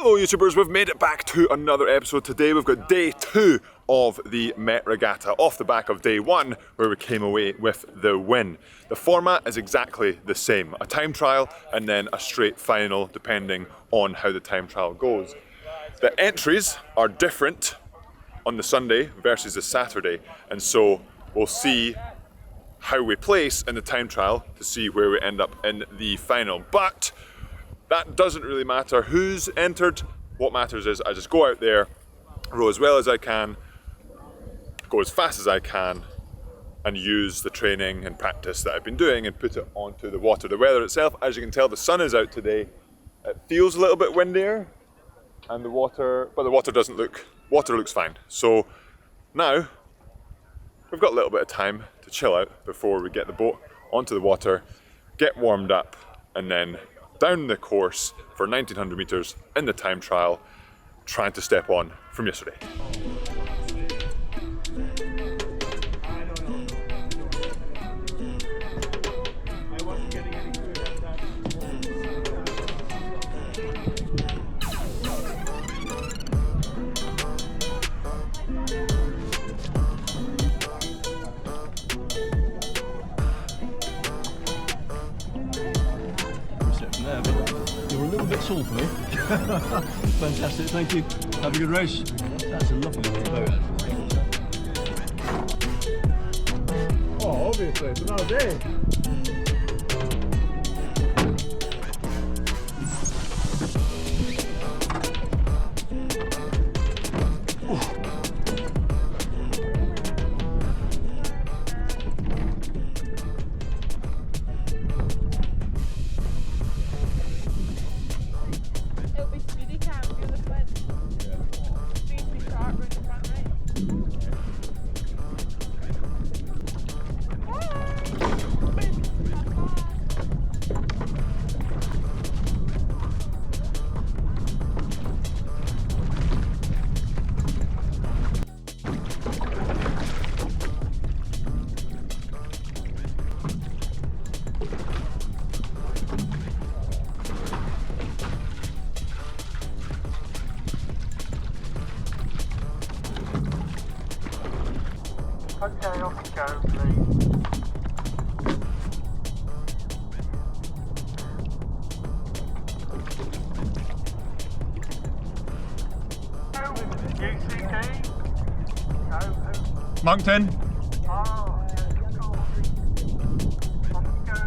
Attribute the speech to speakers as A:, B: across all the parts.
A: Hello YouTubers, we've made it back to another episode. Today we've got day 2 of the Met Regatta, off the back of day 1 where we came away with the win. The format is exactly the same, a time trial and then a straight final depending on how the time trial goes. The entries are different on the Sunday versus the Saturday, and so we'll see how we place in the time trial to see where we end up in the final. But that doesn't really matter who's entered. What matters is I just go out there, row as well as I can, go as fast as I can, and use the training and practice that I've been doing and put it onto the water. The weather itself, as you can tell, the sun is out today. It feels a little bit windier, and the water looks fine. So now we've got a little bit of time to chill out before we get the boat onto the water, get warmed up, and then down the course for 1900 meters in the time trial, trying to step on from yesterday.
B: You're a little bit tall for me. Fantastic, thank you. Have a good race. That's a lovely little boat.
C: Oh, obviously, it's another day.
D: Okay, off you go, please. UCD? No.
A: Moncton.
D: Oh, yeah, cool. Off you go.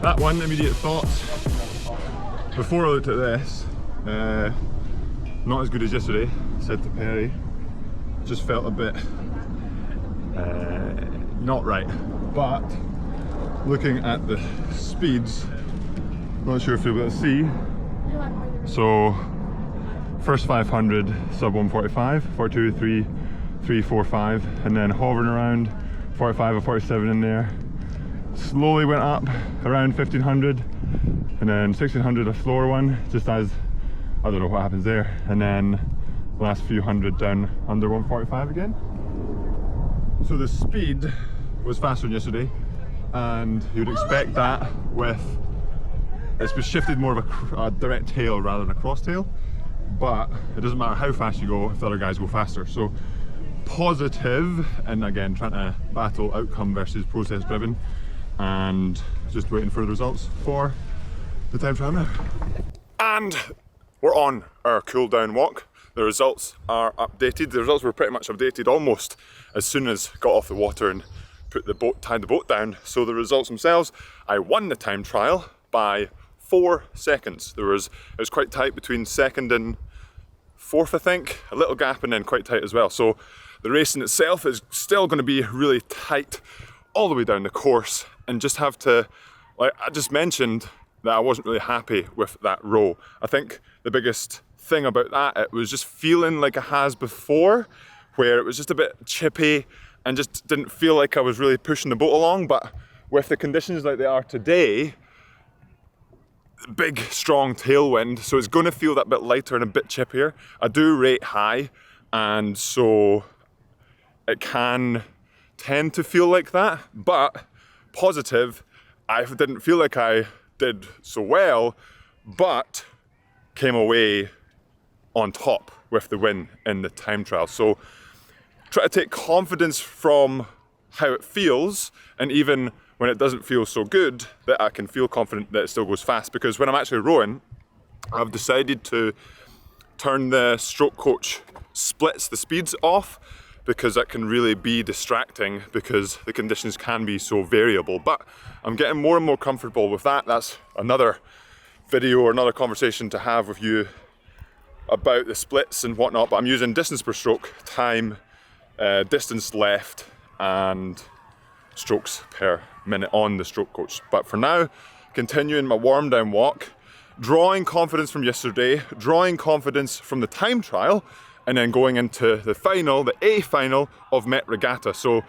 A: That one, immediate thoughts. Before I looked at this, not as good as yesterday, said to Perry. Just felt a bit not right. But looking at the speeds, not sure if you'll be able to see. So first 500 sub 145, 42, 3, 3, 4, 5, and then hovering around 45 or 47 in there. Slowly went up around 1500, and then 1600 a slower one, just as I don't know what happens there, and then the last few hundred down under 145 again. So the speed was faster than yesterday, and you'd expect that with it's been shifted more of a direct tail rather than a cross tail, but it doesn't matter how fast you go if the other guys go faster. So positive, and again trying to battle outcome versus process driven, and just waiting for the results for the time trial now. And we're on our cool down walk. The results are updated. The results were pretty much updated almost as soon as got off the water and tied the boat down. So the results themselves, I won the time trial by 4 seconds. It was quite tight between second and fourth, I think. A little gap and then quite tight as well. So the race in itself is still going to be really tight all the way down the course, and just have to, like I just mentioned, that I wasn't really happy with that row. I think the biggest thing about that, it was just feeling like it has before, where it was just a bit chippy and just didn't feel like I was really pushing the boat along. But with the conditions like they are today, big strong tailwind, so it's going to feel that bit lighter and a bit chippier. I do rate high, and so it can tend to feel like that, but positive, I didn't feel like I did so well, but came away on top with the win in the time trial. So try to take confidence from how it feels, and even when it doesn't feel so good, that I can feel confident that it still goes fast. Because when I'm actually rowing, I've decided to turn the stroke coach splits, the speeds off, because that can really be distracting because the conditions can be so variable. But I'm getting more and more comfortable with that. That's another video or another conversation to have with you about the splits and whatnot. But I'm using distance per stroke, time, distance left, and strokes per minute on the stroke coach. But for now, continuing my warm down walk, drawing confidence from yesterday, drawing confidence from the time trial, and then going into the final, the A final of Met Regatta. So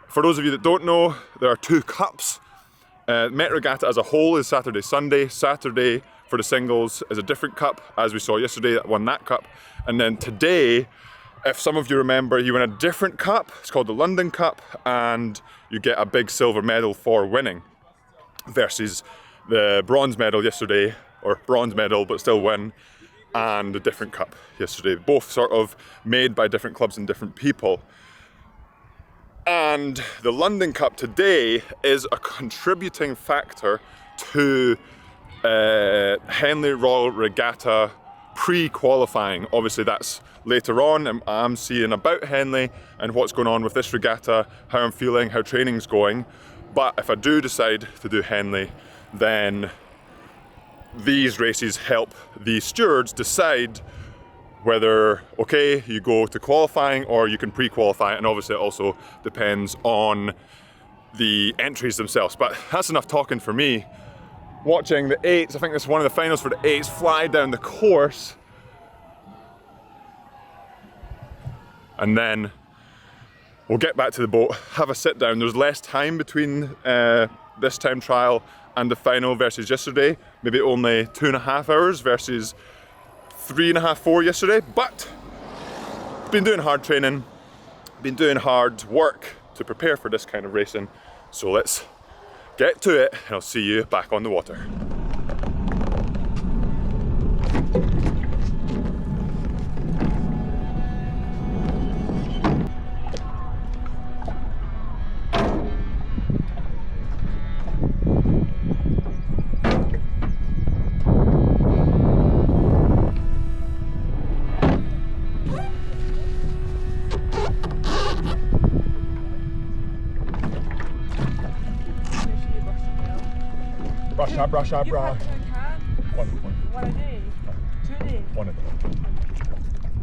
A: for those of you that don't know, there are 2 cups. Met Regatta as a whole is Saturday, Sunday. Saturday for the singles is a different cup, as we saw yesterday that won that cup. And then today, if some of you remember, you win a different cup. It's called the London Cup, and you get a big silver medal for winning, versus the bronze medal yesterday, or bronze medal but still win, and a different cup yesterday. Both sort of made by different clubs and different people. And the London Cup today is a contributing factor to Henley Royal Regatta pre-qualifying. Obviously that's later on, and I'm seeing about Henley and what's going on with this regatta, how I'm feeling, how training's going. But if I do decide to do Henley, then these races help the stewards decide whether, okay, you go to qualifying or you can pre-qualify, and obviously it also depends on the entries themselves. But that's enough talking for me. Watching the 8s, I think this is one of the finals for the 8s, fly down the course, and then we'll get back to the boat, have a sit down. There's less time between this time trial and the final versus yesterday, maybe only 2.5 hours versus 3.5, 4 yesterday. But been doing hard training, been doing hard work to prepare for this kind of racing. So let's get to it, and I'll see you back on the water. Brush, brush,
E: You
A: brush.
E: have 2 cars,
A: One.
E: 1 a day, 2 days.
A: One of them.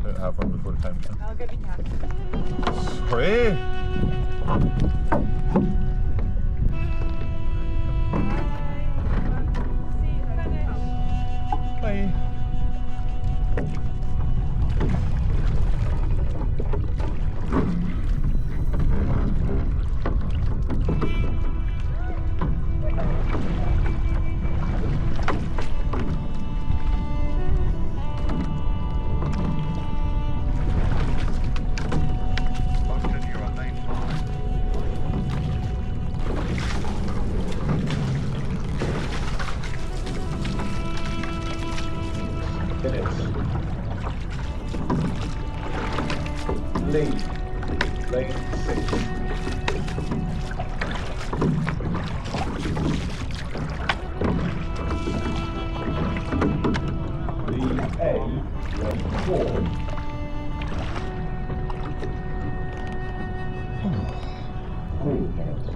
A: Don't have one before the time.
E: I'll give you 10.
A: Sweet. Bye.
C: Buchan, you're on lane 5.
F: Lead, lane 6. DA, lane 4. Green minutes.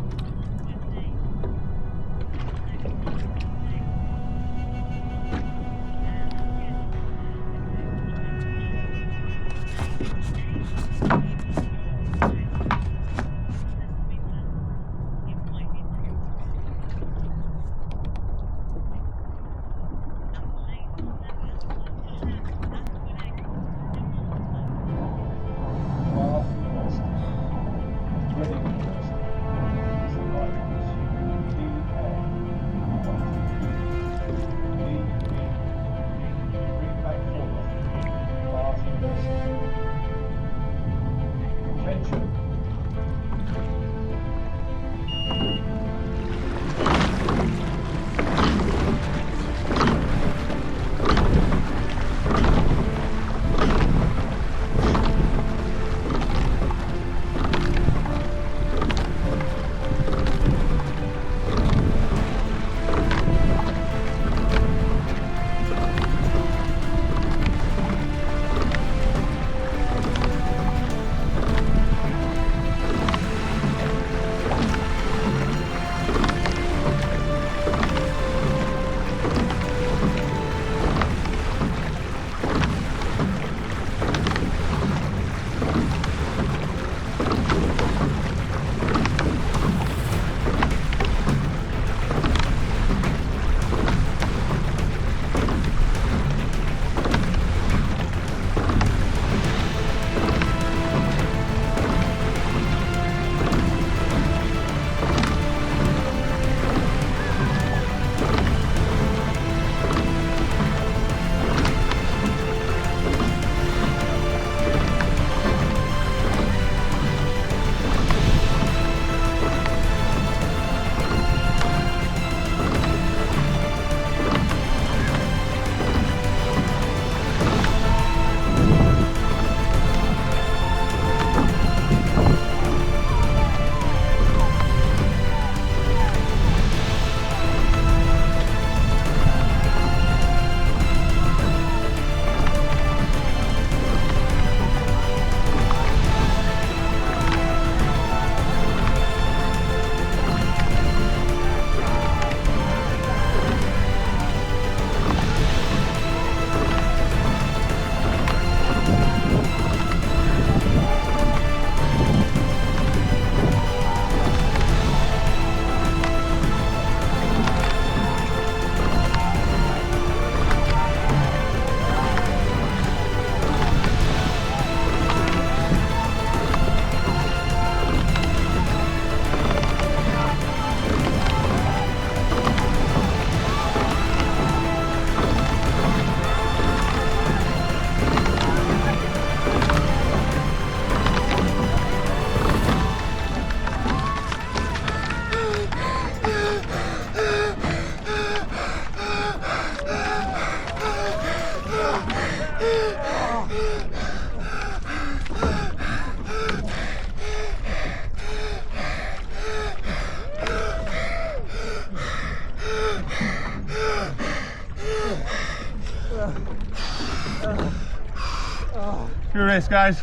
A: Good race, guys.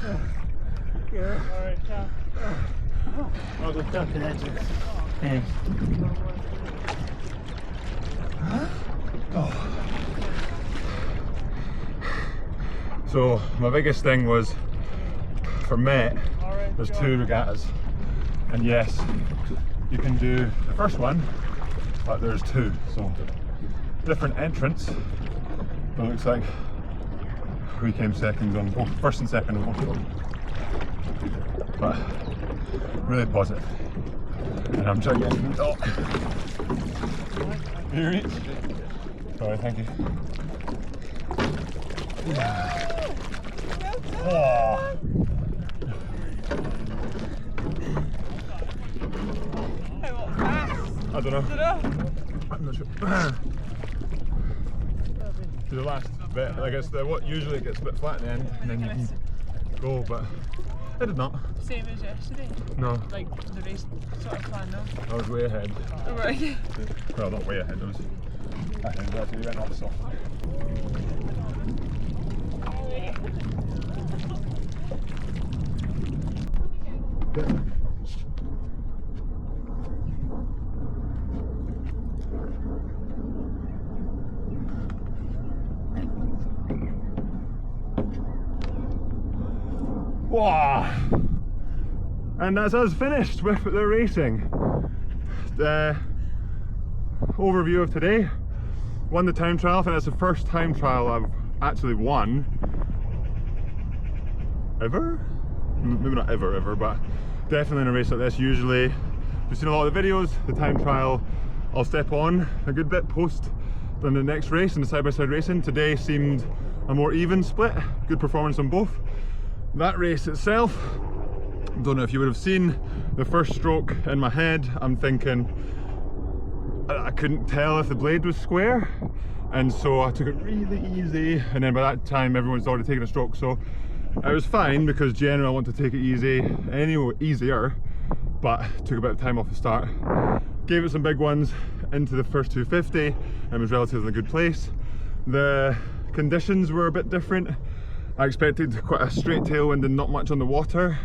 C: Alright, ciao. I'll go duck in that.
A: Hey. So my biggest thing was for Met, there's 2 regattas, and yes, you can do the first one, but there's 2, so different entrance. But it looks like we came second on both, first and second on both of them. But really positive, and I'm trying to get to the top. You reach? Sorry, thank you. Oh. I don't know. I'm not sure. To the last bit, I guess what usually gets a bit flat at the end, and then you can go, but it did not.
E: Same as yesterday?
A: No.
E: Like the race sort of plan though?
A: I was way ahead.
E: Oh, right.
A: Well, not way ahead, I was ahead, but we went off soft. Wow. And that's us finished with the racing. The overview of today. Won the time trial. I think that's the first time trial I've actually won. Ever? Maybe not ever, but definitely in a race like this. Usually, you've seen a lot of the videos, the time trial, I'll step on a good bit post than the next race in the side-by-side racing. Today seemed a more even split, good performance on both. That race itself, don't know if you would have seen the first stroke in my head. I'm thinking I couldn't tell if the blade was square, and so I took it really easy, and then by that time everyone's already taken a stroke, so it was fine because generally I want to take it easy anyway, easier, but took a bit of time off the start. Gave it some big ones into the first 250 and was relatively in a good place. The conditions were a bit different. I expected quite a straight tailwind and not much on the water.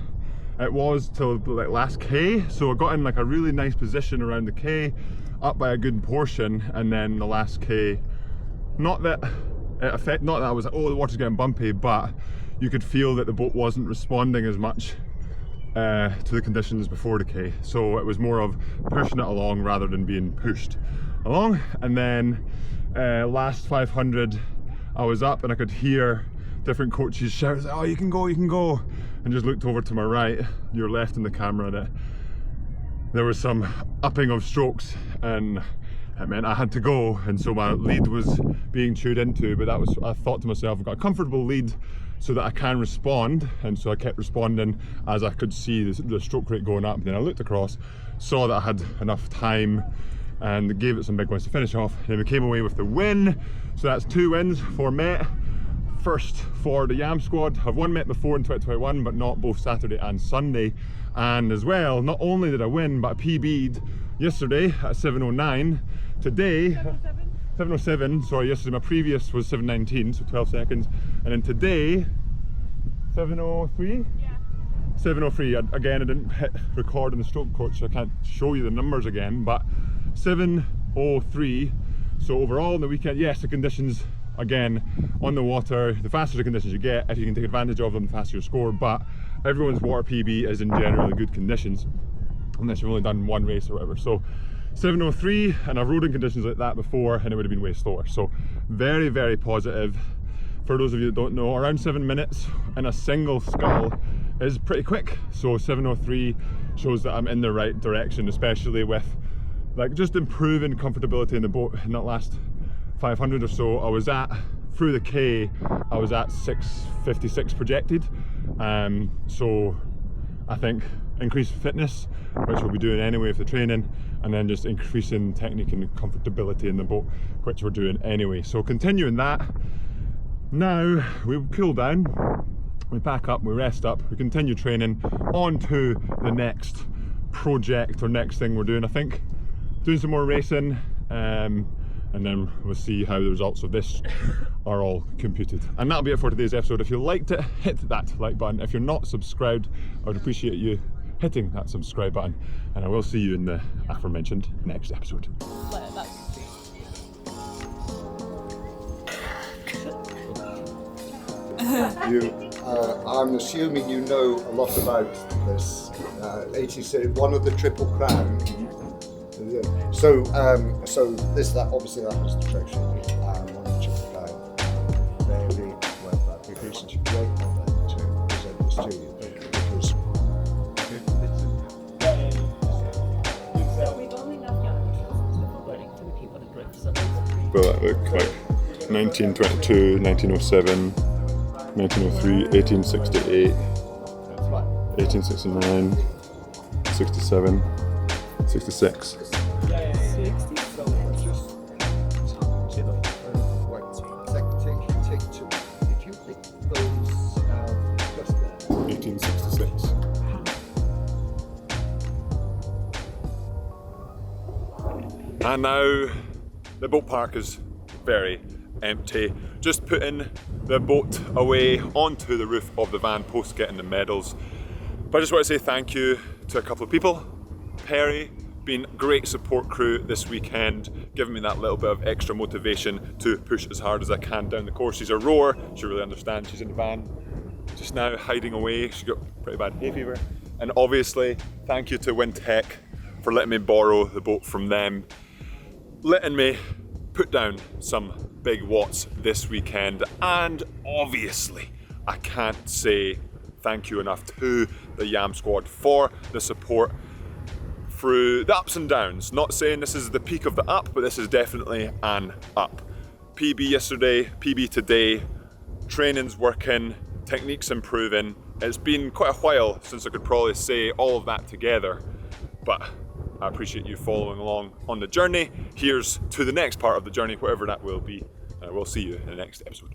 A: It was till like last K, so I got in like a really nice position around the K, up by a good portion, and then the last K, not that I was like, oh, the water's getting bumpy, but you could feel that the boat wasn't responding as much to the conditions before the K. So it was more of pushing it along rather than being pushed along. And then last 500, I was up and I could hear different coaches shout, oh, you can go, and just looked over to my right, your left in the camera, that there was some upping of strokes, and it meant I had to go, and so my lead was being chewed into. But that was, I thought to myself, I've got a comfortable lead so that I can respond, and so I kept responding as I could see the stroke rate going up. And then I looked across, saw that I had enough time, and gave it some big ones to finish off. And then we came away with the win, so that's 2 wins for Met. First for the Yam Squad. I've won Met before in 2021, but not both Saturday and Sunday. And as well, not only did I win, but I PB'd yesterday at 7:09. Today, 7:07, sorry, yesterday my previous was 7:19, so 12 seconds. And then today, 7:03? Yeah. 7:03, again I didn't hit record on the stroke coach, so I can't show you the numbers again, but 7:03. So overall in the weekend, yes, the conditions, again, on the water, the faster the conditions you get, if you can take advantage of them, the faster your score. But everyone's water PB is in generally good conditions, unless you've only done one race or whatever. So 7:03, and I've rode in conditions like that before and it would have been way slower. So very, very positive. For those of you that don't know, around 7 minutes in a single scull is pretty quick. So 7:03 shows that I'm in the right direction, especially with like just improving comfortability in the boat in that last 500 or so. I was at, through the K, I was at 6:56 projected. So I think increased fitness, which we'll be doing anyway with the training, and then just increasing technique and comfortability in the boat, which we're doing anyway. So continuing that, now we cool down, we pack up, we rest up, we continue training, on to the next project or next thing we're doing. I think doing some more racing, and then we'll see how the results of this are all computed. And that'll be it for today's episode. If you liked it, hit that like button. If you're not subscribed, I would appreciate you hitting that subscribe button, and I will see you in the aforementioned next episode.
E: That's
G: I'm assuming you know a lot about this. 86, one of the Triple Crown. So this obviously that was the trick shot. One of the Triple Crown. Very well. That because it's great on that to present this to you. Because
A: Will that look like 1922, 1907, 1903, 1868, 1869, 67, 66.
G: Take two. If you pick those just there.
A: 1866. And now the boat park is very empty. Just putting the boat away onto the roof of the van post getting the medals. But I just want to say thank you to a couple of people. Perry, been great support crew this weekend, giving me that little bit of extra motivation to push as hard as I can down the course. She's a rower, she really understands. She's in the van just now hiding away. She got pretty bad hay fever. And obviously, thank you to WIN Tech for letting me borrow the boat from them, letting me put down some big watts this weekend. And obviously, I can't say thank you enough to the Yam Squad for the support through the ups and downs. Not saying this is the peak of the up, but this is definitely an up. PB yesterday, PB today, training's working, technique's improving. It's been quite a while since I could probably say all of that together, but I appreciate you following along on the journey. Here's to the next part of the journey, whatever that will be. We'll see you in the next episode.